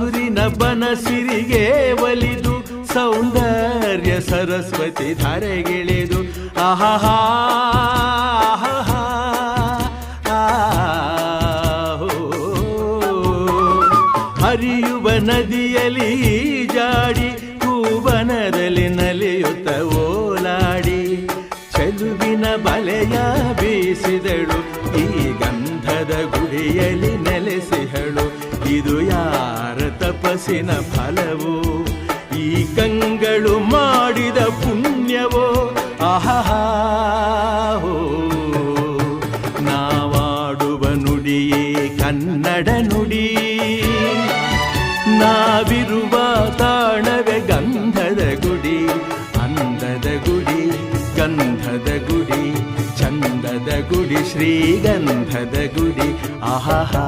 ಹಸುರಿನ ಬನಸಿರಿಗೆ ಒಲಿದು ಸೌಂದರ್ಯ ಸರಸ್ವತಿ ಧಾರೆಗಿಳಿದು ಆಹಾ ಹರಿಯುವ ನದಿಯಲ್ಲಿ ಜಾಡಿ ಹೂವನದಲ್ಲಿ ನಲಿಯುತ್ತ ಓಲಾಡಿ ಚೆಲುವಿನ ಬಲೆಯ ಬೀಸಿದಳು ಈ ಗಂಧದ ಗುಡಿಯಲ್ಲಿ ನೆಲೆಸಿಹಳು ಇದು ಯಾರ ತಪಸ್ಸಿನ ಫಲವೋ ಈ ಕಂಗಳು ಮಾಡಿದ ಪುಣ್ಯವೋ ಆಹಾ ನಾವಾಡುವ ನುಡಿಯೇ ಕನ್ನಡ ನುಡಿ ನಾವಿರುವ ತಾಣವೇ ಗಂಧದ ಗುಡಿ ಅಂದದ ಗುಡಿ ಗಂಧದ ಗುಡಿ ಚಂದದ ಗುಡಿ ಶ್ರೀಗಂಧದ ಗುಡಿ ಆಹಾ